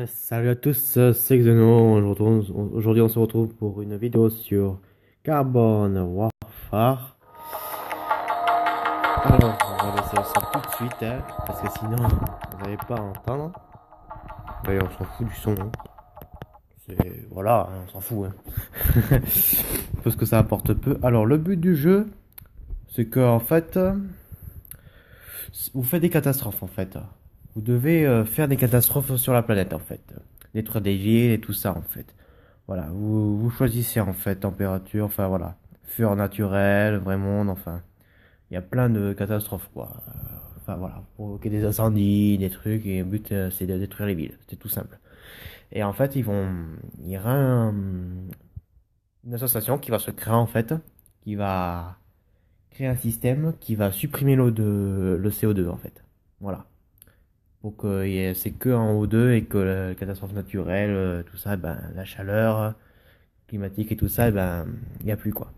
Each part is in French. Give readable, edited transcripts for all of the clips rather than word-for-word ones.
Salut à tous, c'est Xeno. Aujourd'hui, on se retrouve pour une vidéo sur Carbon Warfare. Alors, on va laisser ça tout de suite, hein, parce que sinon, vous n'allez pas entendre. D'ailleurs, on s'en fout du son, hein. Voilà, hein, on s'en fout, hein. Parce que ça apporte peu. Alors, le but du jeu, c'est que, en fait, vous faites des catastrophes, en fait. Vous devez faire des catastrophes sur la planète, en fait. Détruire des villes et tout ça, en fait. Voilà, vous choisissez en fait température, enfin voilà, feu naturel, vrai monde, enfin, il y a plein de catastrophes quoi. Enfin voilà, provoquer des incendies, des trucs, et le but c'est de détruire les villes, c'est tout simple. Et en fait, il y aura une association qui va se créer en fait, qui va créer un système qui va supprimer le CO2 en fait. Voilà. Pour que c'est que en O2 et que la catastrophe naturelle, tout ça, ben, la chaleur climatique et tout ça, ben, il n'y a plus quoi.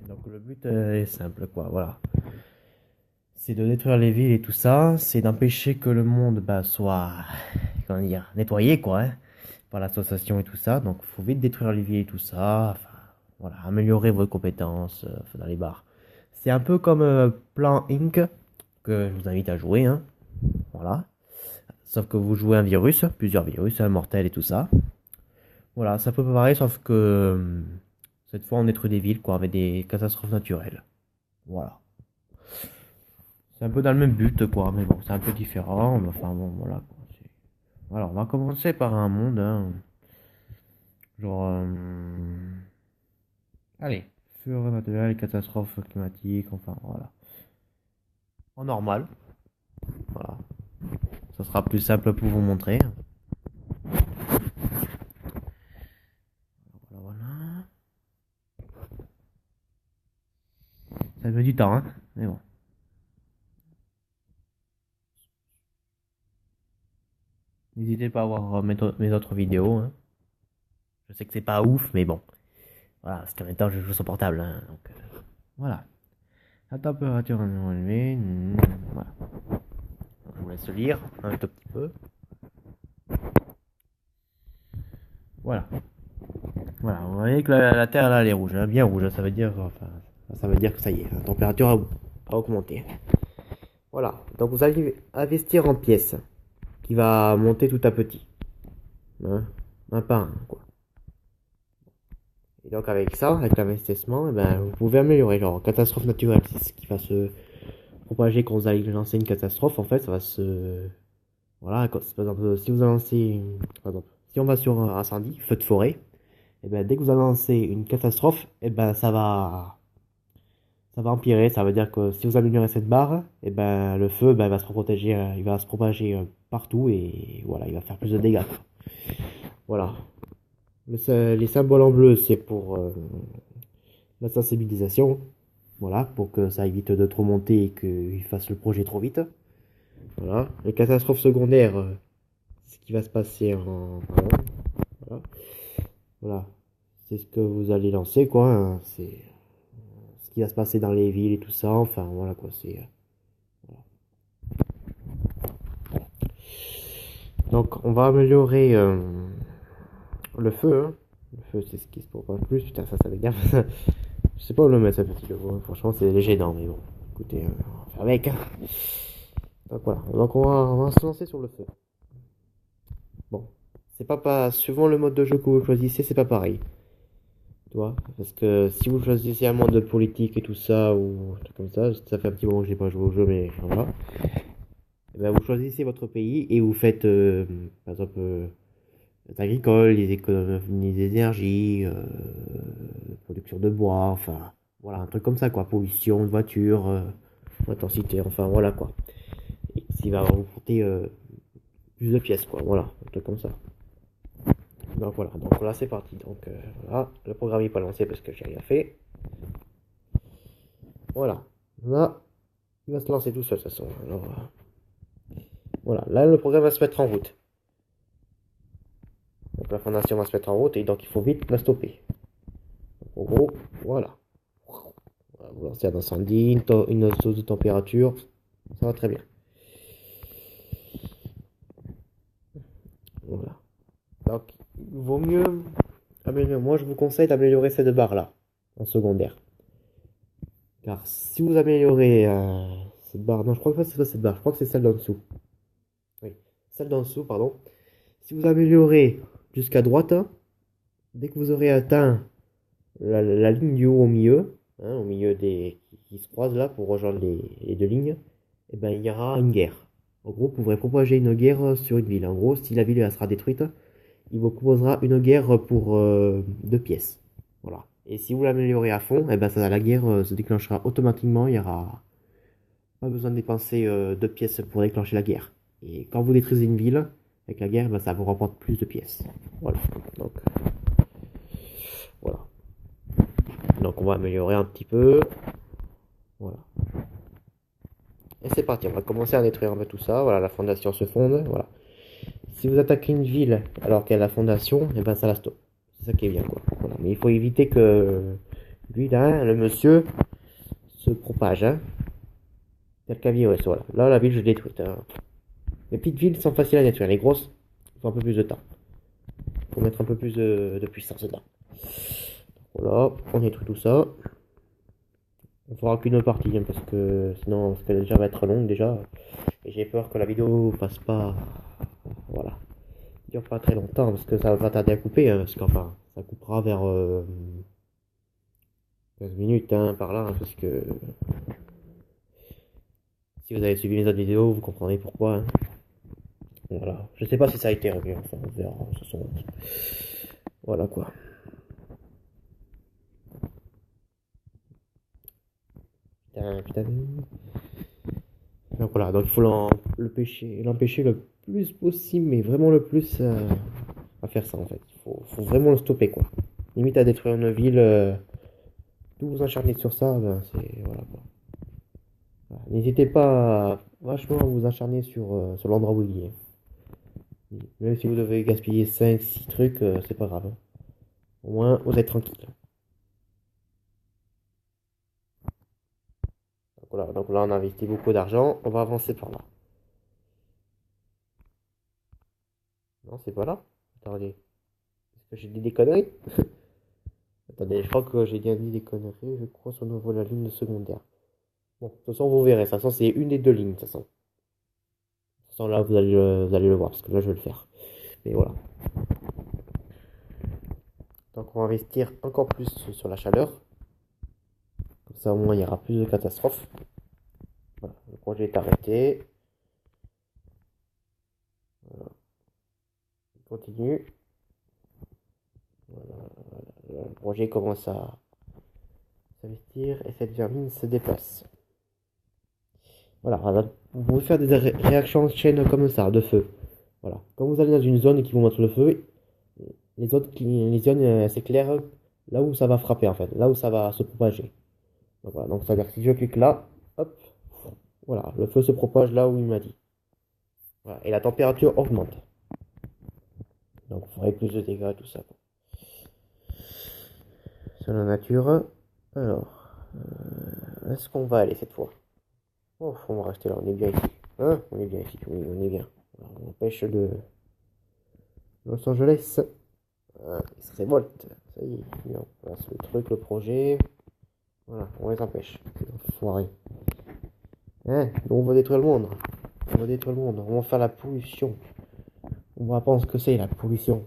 Donc le but est simple, quoi, voilà. C'est de détruire les villes et tout ça, c'est d'empêcher que le monde bah, soit, comment dire, nettoyé, quoi, hein, par l'association et tout ça. Donc il faut vite détruire les villes et tout ça, enfin, voilà, améliorer vos compétences dans les bars. C'est un peu comme Plan Inc. que je vous invite à jouer, hein, voilà. Sauf que vous jouez un virus, plusieurs virus, un mortel et tout ça. Voilà, ça peut pareil, sauf que cette fois on détruit des villes, quoi, avec des catastrophes naturelles. Voilà. C'est un peu dans le même but, quoi, mais bon, c'est un peu différent. Mais enfin, bon, voilà, quoi. Alors, on va commencer par un monde, hein. Genre, allez, feu naturel, catastrophe climatique, enfin, voilà. En normal, voilà. Ça sera plus simple pour vous montrer. Voilà, voilà. Ça met du temps, hein, mais bon. N'hésitez pas à voir mes autres vidéos, hein. Je sais que c'est pas ouf, mais bon. Voilà, parce qu'en même temps, je joue sur portable, hein, donc, voilà. La température est élevée, voilà. Je vous laisse lire un tout petit peu. Voilà. Voilà, vous voyez que la Terre là, elle est rouge, hein, bien rouge, hein, ça veut dire, enfin, ça veut dire que ça y est, la température a augmenté. Voilà, donc vous allez investir en pièces, qui va monter tout à petit, hein, un par un, quoi. Et donc avec ça, avec l'investissement, eh ben, vous pouvez améliorer, genre catastrophe naturelle, c'est ce qui va se propager quand vous allez lancer une catastrophe, en fait, ça va se... Voilà, par exemple, si vous lancez, par exemple, si on va sur un incendie, feu de forêt, et ben, dès que vous allez lancer une catastrophe, et ben, ça va empirer. Ça veut dire que si vous améliorez cette barre, et ben, le feu ben, va se protéger, il va se propager partout et voilà, il va faire plus de dégâts, quoi. Voilà. Les symboles en bleu, c'est pour la sensibilisation. Voilà, pour que ça évite de trop monter et qu'il fasse le projet trop vite. Voilà. Les catastrophes secondaires, ce qui va se passer en... Voilà. Voilà. C'est ce que vous allez lancer, quoi, hein. C'est ce qui va se passer dans les villes et tout ça. Enfin, voilà, quoi. C'est... voilà. Donc, on va améliorer le feu, hein. Le feu, c'est ce qui se propage plus. Putain, ça m'énerve. Je sais pas où le mettre, ce petit logo, hein. Franchement, c'est gênant, mais bon. Écoutez, on va faire avec, hein. Donc, voilà. Donc, on va se lancer sur le feu. Bon. C'est pas... Suivant le mode de jeu que vous choisissez, c'est pas pareil. Tu vois? Parce que si vous choisissez un mode politique et tout ça, ou un truc comme ça fait un petit moment que j'ai pas joué au jeu, mais voilà. Eh ben, vous choisissez votre pays et vous faites, par exemple, agricole, les économies d'énergie, production de bois, enfin, voilà, un truc comme ça, quoi. Pollution de voiture, intensité, enfin, voilà, quoi. Et s'il va vous coûter plus de pièces, quoi, voilà, un truc comme ça. Donc voilà, donc là c'est parti. Donc voilà, le programme n'est pas lancé parce que j'ai rien fait. Voilà, là, il va se lancer tout seul de toute façon. Alors, voilà, là le programme va se mettre en route. Donc la fondation va se mettre en route et donc il faut vite la stopper. Donc, en gros, voilà. Vous lancez un incendie, une dose de température, ça va très bien. Voilà. Donc, il vaut mieux améliorer. Moi, je vous conseille d'améliorer cette barre-là, en secondaire. Car si vous améliorez cette barre, non, je crois pas que ce soit cette barre, je crois que c'est celle d'en dessous. Oui, celle d'en dessous, pardon. Si vous améliorez jusqu'à droite, dès que vous aurez atteint la ligne du haut au milieu des qui se croisent là pour rejoindre les deux lignes, et ben il y aura une guerre. En gros, vous pourrez propager une guerre sur une ville. En gros, si la ville elle sera détruite, il vous proposera une guerre pour 2 pièces. Voilà. Et si vous l'améliorez à fond, et ben ça, la guerre se déclenchera automatiquement. Il y aura pas besoin de dépenser 2 pièces pour déclencher la guerre. Et quand vous détruisez une ville avec la guerre, ben, ça vous rapporte plus de pièces. Voilà. Donc voilà. Donc on va améliorer un petit peu. Voilà. Et c'est parti, on va commencer à détruire un peu tout ça. Voilà, la fondation se fonde. Voilà. Si vous attaquez une ville alors qu'elle a la fondation, et ben ça la stoppe. C'est ça qui est bien, quoi. Voilà. Mais il faut éviter que lui là, le monsieur, se propage. Hein. Tel qu'à ouais, voilà. Là, la ville, je l'ai détruite. Hein. Les petites villes sont faciles à détruire. Les grosses, il faut un peu plus de temps. Il faut mettre un peu plus de puissance dedans. Voilà, on détruit tout ça. On fera qu'une partie, hein, parce que sinon, ça déjà va être longue déjà. Et j'ai peur que la vidéo fasse pas. Voilà. Dure pas très longtemps, parce que ça va pas tarder à couper. Hein, parce qu'enfin, ça coupera vers 15 minutes, hein, par là. Hein, parce que si vous avez suivi mes autres vidéos, vous comprendrez pourquoi. Hein. Voilà. Je sais pas si ça a été réglé, enfin, on verra. Voilà quoi. Putain. Donc voilà, donc il faut l'empêcher le plus possible, mais vraiment le plus à faire ça en fait. Faut vraiment le stopper quoi. Limite à détruire une ville, tout vous acharner sur ça, ben c'est voilà quoi. Voilà. N'hésitez pas vachement à vous acharner sur l'endroit où il est. Même si vous devez gaspiller 5 6 trucs, c'est pas grave. Hein. Au moins vous êtes tranquille. Voilà, donc là on a investi beaucoup d'argent, on va avancer par là. Non, c'est pas là. Attendez. Est-ce que j'ai dit des conneries? Attendez, je crois que j'ai bien dit des conneries. Je crois sur nouveau la ligne de secondaire. Bon, de toute façon, vous verrez. De toute façon, c'est une des deux lignes. De toute façon, là, vous allez le voir parce que là, je vais le faire. Mais voilà. Donc, on va investir encore plus sur la chaleur. Comme ça, au moins, il y aura plus de catastrophes. Voilà, le projet est arrêté. Voilà. Il continue. Voilà, voilà. Le projet commence à s'investir et cette vermine se déplace. Voilà, vous pouvez faire des réactions en chaîne comme ça, de feu. Voilà. Quand vous allez dans une zone qui vous montre le feu, les zones s'éclairent là où ça va frapper en fait, là où ça va se propager. Donc voilà, donc ça veut dire que si je clique là, hop, voilà, le feu se propage là où il m'a dit. Voilà, et la température augmente. Donc vous ferez plus de dégâts et tout ça. Sur la nature, alors, est-ce qu'on va aller cette fois? Oh, on va rester là, on est bien ici. Hein? On est bien ici, oui, on est bien. Alors, on empêche de Los Angeles. Il se révolte. Ça y est, on place le truc, le projet. Voilà, on les empêche. C'est foiré. Hein? On va détruire le monde. On va détruire le monde. On va faire la pollution. On va apprendre ce que c'est la pollution.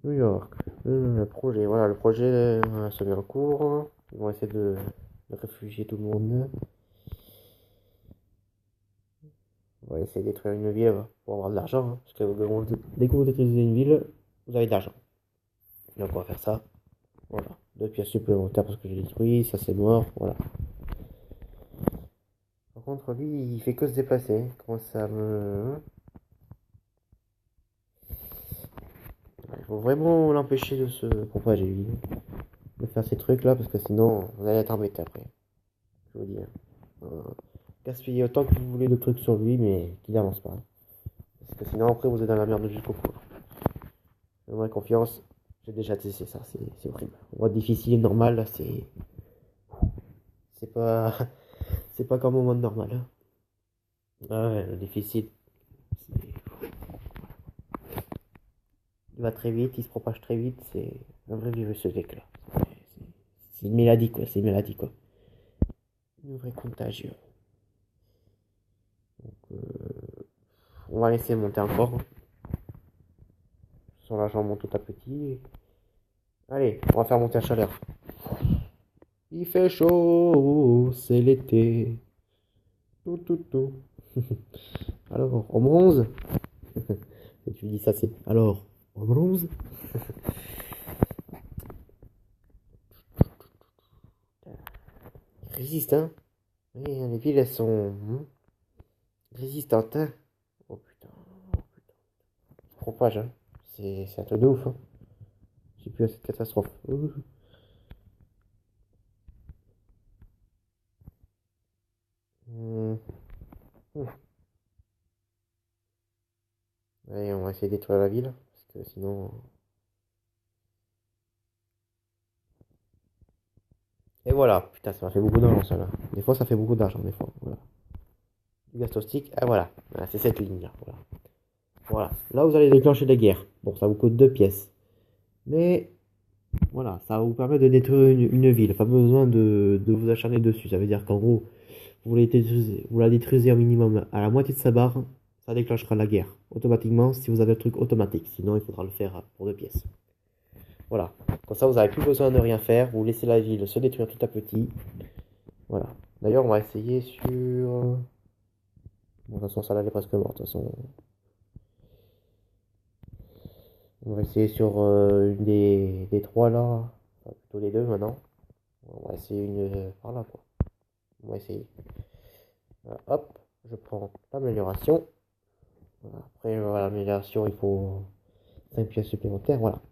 New York. Le projet. Voilà, le projet se met en cours. Ils vont essayer de réfugier tout le monde. On va essayer de détruire une ville pour avoir de l'argent. Hein, parce que dès que vous détruisez une ville, vous avez de l'argent. Donc on va faire ça. Voilà. 2 pièces supplémentaires parce que j'ai détruit. Ça c'est mort. Voilà. Par contre, lui, il fait que se déplacer. Comment ça me. Il faut vraiment l'empêcher de se propager, lui. De faire ces trucs là parce que sinon, vous allez être embêté après. Je vous dis. Hein. Gaspillez autant que vous voulez de trucs sur lui, mais qu'il avance pas. Hein. Parce que sinon, après, vous êtes dans la merde jusqu'au cou. Faites-moi confiance. J'ai déjà testé ça, c'est horrible. En mode difficile, normal, c'est pas. C'est pas comme au mode normal. Hein. Ah ouais, le déficit, il va très vite, il se propage très vite, c'est un vrai virus ce mec là. C'est une maladie quoi, c'est une maladie quoi. Une vraie contagion. On va laisser monter encore. Sur la jambe monte tout à petit. Allez, on va faire monter la chaleur. Il fait chaud, c'est l'été. Tout, tout, tout. Alors, on bronze. Et tu dis ça, c'est. Alors, on bronze. Résiste, hein. Oui, les villes, elles sont résistantes, hein. Oh putain, oh putain. Propage, hein. C'est un truc de ouf, hein. J'ai plus à cette catastrophe. Hum, hum. Allez, on va essayer de détruire la ville. Parce que sinon. Et voilà. Putain, ça m'a fait beaucoup d'argent, ça là. Des fois, ça fait beaucoup d'argent, des fois. Voilà. Du gaz caustique. Ah, voilà. Voilà, c'est cette ligne-là. Voilà. Voilà. Là, vous allez déclencher des guerres. Bon, ça vous coûte 2 pièces. Mais voilà, ça va vous permettre de détruire une ville. Pas besoin de vous acharner dessus. Ça veut dire qu'en gros, vous la détruisez au minimum à la moitié de sa barre, ça déclenchera la guerre. Automatiquement, si vous avez le truc automatique. Sinon, il faudra le faire pour 2 pièces. Voilà. Comme ça, vous n'avez plus besoin de rien faire. Vous laissez la ville se détruire tout à petit. Voilà. D'ailleurs, on va essayer sur. Bon, de toute façon, ça là, elle est presque morte. De toute façon, on va essayer sur une des trois là. Enfin, plutôt les deux maintenant. On va essayer une par là, quoi. On va essayer. Voilà, hop, je prends l'amélioration. Voilà, après, voilà, l'amélioration, il faut 5 pièces supplémentaires. Voilà.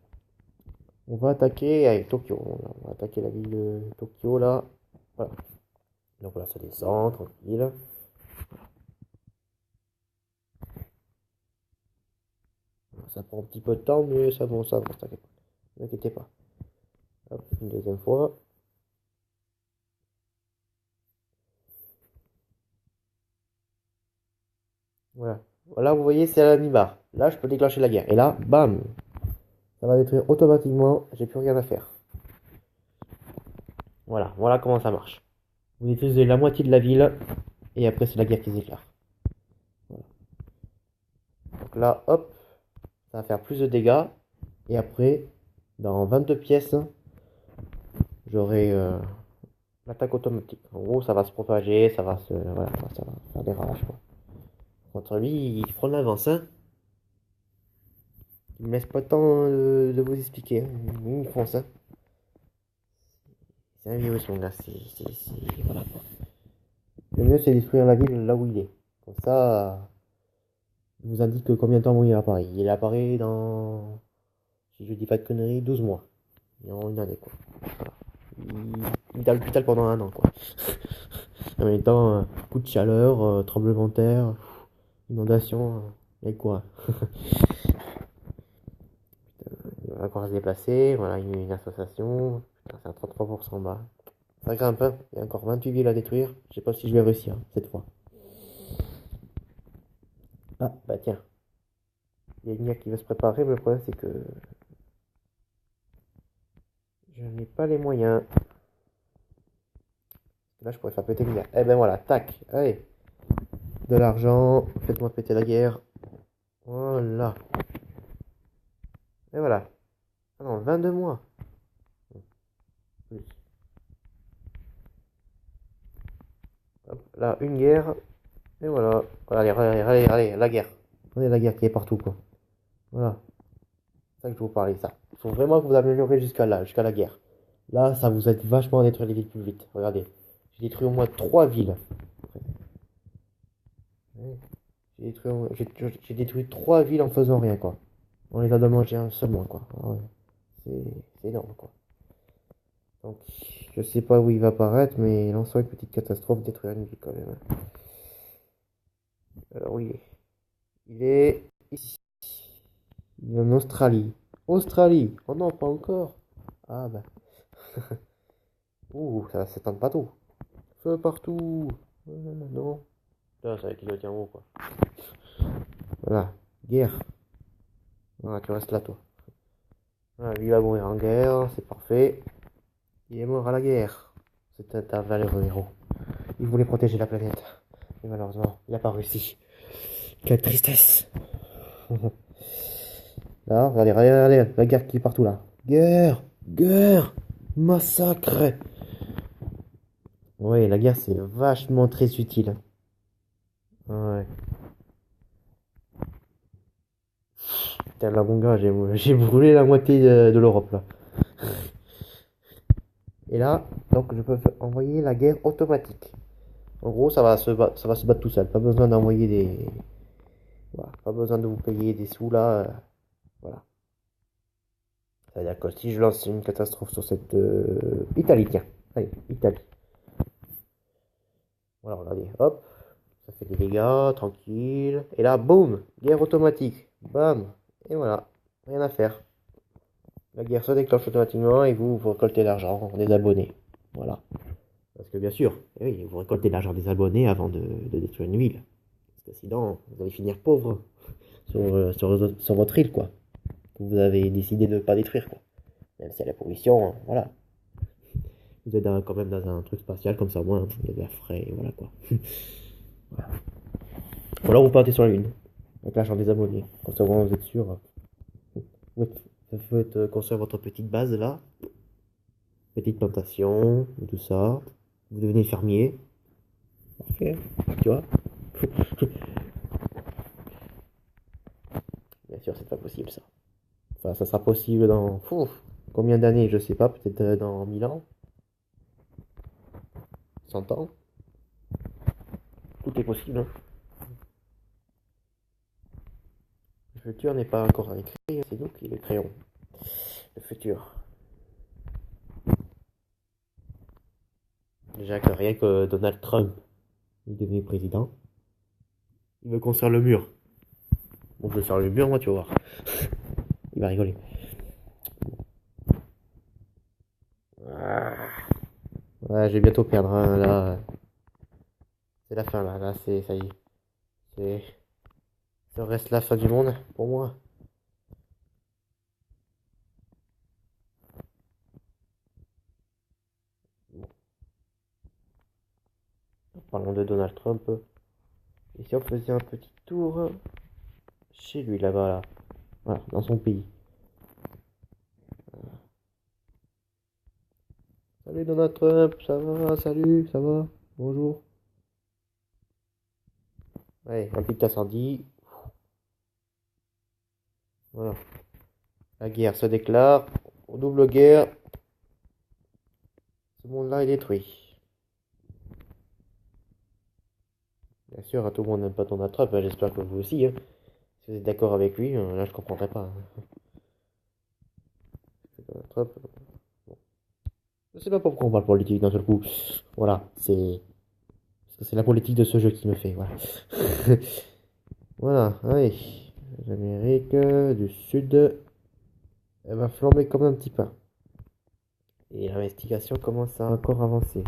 On va attaquer avec Tokyo. Voilà, on va attaquer la ville de Tokyo là. Voilà. Donc voilà, ça descend, tranquille. Ça prend un petit peu de temps, mais ça va, t'inquiète pas. Ne vous inquiétez pas. Hop, une deuxième fois. Voilà. Voilà, vous voyez, c'est à la mi-barre. Là, je peux déclencher la guerre. Et là, bam! Ça va détruire automatiquement. J'ai plus rien à faire. Voilà, voilà comment ça marche. Vous détruisez la moitié de la ville. Et après, c'est la guerre qui s'éclaire. Voilà. Donc là, hop, ça va faire plus de dégâts. Et après, dans 22 pièces, j'aurai l'attaque automatique. En gros, ça va se propager, ça va se. Voilà, ça va faire des ravages, quoi. Contre lui, il prend l'avance, hein. Il me laisse pas le temps de vous expliquer, hein. Il fonce, hein. C'est un virus, mon gars. Voilà, quoi. Le mieux, c'est détruire la ville là où il est. Comme ça, il vous indique combien de temps il apparaît. Il apparaît dans, si je dis pas de conneries, 12 mois. En une année, quoi. Voilà. Il est à l'hôpital pendant un an, quoi. En même temps, coup de chaleur, tremblement de terre, inondation, et quoi. Il va encore se déplacer, voilà, il y a une association. Putain, c'est à 33% bas. Ça grimpe, hein. Il y a encore 28 villes à détruire. Je sais pas si je vais réussir, cette fois. Ah, bah tiens. Il y a une guerre qui va se préparer, mais le problème c'est que je n'ai pas les moyens. Là, je pourrais faire péter une guerre. Eh ben voilà, tac, allez. De l'argent, faites-moi péter la guerre. Voilà. Et voilà. Ah non, 22 mois. Plus. Hop, là, une guerre. Et voilà. Voilà, allez, la guerre. Regardez la guerre qui est partout, quoi. Voilà. C'est ça que je vous parlais, ça. Il faut vraiment que vous améliorez jusqu'à là, jusqu'à la guerre. Là, ça vous aide vachement à détruire les villes plus vite. Regardez. J'ai détruit au moins 3 villes. Ouais. J'ai détruit 3 villes en faisant rien, quoi. On les a demandé un seulement, quoi. Ah ouais. C'est énorme, quoi. Donc, je sais pas où il va apparaître, mais lançons une petite catastrophe, détruire une ville quand même, hein. Alors, oui, il est ici. Il est en Australie. Australie! Oh non, pas encore! Ah bah. Ouh, ça s'étend partout. Feu partout! Non. Putain, ça qui doit être en haut, quoi. Voilà, guerre. Voilà, tu restes là, toi. Voilà, lui, il va mourir en guerre, c'est parfait. Il est mort à la guerre. C'est un valeureux héros. Il voulait protéger la planète. Et malheureusement, il n'a pas réussi. Quelle tristesse. Là, regardez, regardez, la guerre qui est partout là. Guerre, guerre, massacre. Ouais, la guerre c'est vachement très utile. Ouais. Putain, là mon gars, j'ai brûlé la moitié de l'Europe là. Et là, donc je peux envoyer la guerre automatique. En gros, ça va se battre tout seul. Pas besoin d'envoyer des, voilà, pas besoin de vous payer des sous là. Voilà. C'est-à-dire que si je lance une catastrophe sur cette Italie, tiens, allez, Italie. Voilà, regardez, hop, ça fait des dégâts, tranquille. Et là, boum, guerre automatique, bam, et voilà, rien à faire. La guerre se déclenche automatiquement et vous récoltez l'argent des abonnés. Voilà. Parce que bien sûr, eh oui, vous récoltez l'argent des abonnés avant de détruire une ville. Parce que sinon, vous allez finir pauvre sur votre île, quoi. Vous avez décidé de ne pas détruire, quoi. Même si la pollution, voilà. Vous êtes quand même dans un truc spatial, comme ça, au moins, il y a de l'air frais, et voilà, quoi. Voilà. Ou alors vous partez sur la Lune, avec l'argent des abonnés. Comme ça, au moins, vous êtes sûr. Vous faites construire votre petite base, là. Petite plantation, et tout ça. Vous devenez fermier. Parfait, tu vois. Bien sûr, c'est pas possible, ça. Enfin, ça sera possible dans... combien d'années, je sais pas, peut-être dans 1000 ans. 100 ans. Tout est possible, hein. Le futur n'est pas encore écrit, c'est nous qui le créons. Le futur. Déjà que rien que Donald Trump est devenu président, il veut construire le mur. Bon, je vais faire le mur, moi, tu vas voir. Il va rigoler. Ah. Ouais, je vais bientôt perdre, hein, là. C'est la fin, là. Là, ça y est. C'est... Ça reste la fin du monde, pour moi. Bon, parlons de Donald Trump. Et si on faisait un petit tour chez lui, là-bas, là. Voilà, dans son pays. Salut Donald Trump, ça va? Salut, ça va? Bonjour. Ouais, un petit incendie. Voilà. La guerre se déclare. Double guerre. Ce monde-là est détruit. Bien sûr, tout le monde n'aime pas Donald Trump. J'espère que vous aussi, hein. Si vous êtes d'accord avec lui, là je comprendrai pas, hein. Donald Trump. Bon. Je sais pas pourquoi on parle politique d'un seul coup. Voilà, c'est. Parce que c'est la politique de ce jeu qui me fait. Voilà. Voilà, allez. L'Amérique du Sud. Elle va flamber comme un petit pain. Et l'investigation commence à encore avancer.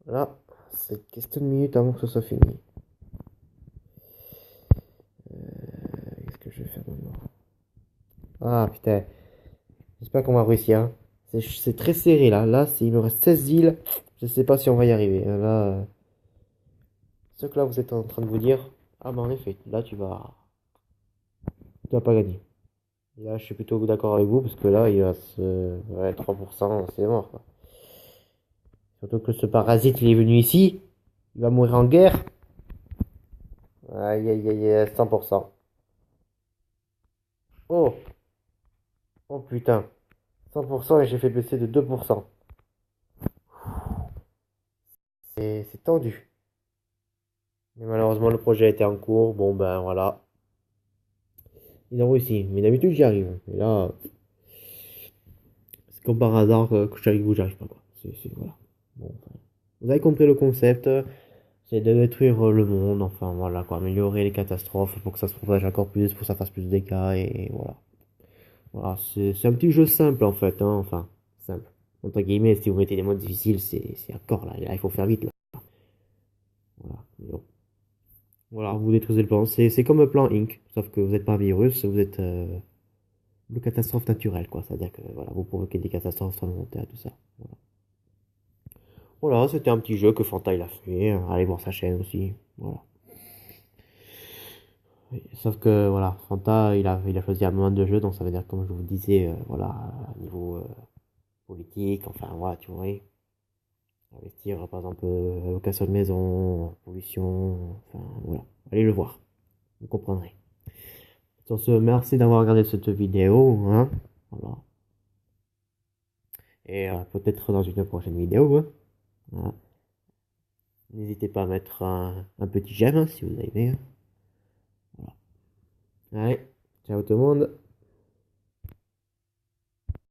Là, c'est question de minutes avant que ce soit fini. Qu'est-ce que je vais faire maintenant? Ah putain, j'espère qu'on va réussir, hein. C'est très serré là. Là, il me reste 16 îles. Je sais pas si on va y arriver. Là, ce que là vous êtes en train de vous dire, ah bah en effet, là tu vas pas gagner. Et là, je suis plutôt d'accord avec vous parce que là, il va se, ouais, 3%, c'est mort, quoi. Surtout que ce parasite, il est venu ici, il va mourir en guerre. Aïe aïe aïe, 100%. Oh, oh putain, 100% et j'ai fait baisser de 2%. C'est tendu. Mais malheureusement, le projet était en cours. Bon, ben voilà. Ils ont réussi. Mais d'habitude, j'y arrive. Et là, c'est comme par hasard que je suis avec vous, j'arrive pas, quoi. Voilà. Bon, enfin, vous avez compris le concept. C'est de détruire le monde. Enfin, voilà, quoi. Améliorer les catastrophes pour que ça se propage encore plus, pour que ça fasse plus de dégâts. Et voilà. Voilà, c'est un petit jeu simple, en fait, hein. Enfin, simple. Entre guillemets, si vous mettez des modes difficiles, c'est encore là. Là, il faut faire vite, là. Voilà. Mais bon. Voilà, vous détruisez le plan. C'est comme un plan Inc. Sauf que vous n'êtes pas un virus, vous êtes une catastrophe naturelle, quoi. C'est-à-dire que voilà, vous provoquez des catastrophes tremblementaires, tout ça. Voilà, voilà, c'était un petit jeu que Fanta il a fait. Allez voir sa chaîne aussi. Voilà. Oui, sauf que voilà, Fanta il a choisi un moment de jeu, donc ça veut dire, comme je vous disais, voilà, niveau politique, enfin voilà, tu vois. Investir, par exemple, location de maison, pollution, enfin voilà. Allez le voir, vous comprendrez. Sur ce, merci d'avoir regardé cette vidéo, hein. Voilà. Et peut-être dans une prochaine vidéo, hein. Voilà. N'hésitez pas à mettre un petit j'aime hein, si vous avez aimé, hein. Voilà. Allez, ciao tout le monde.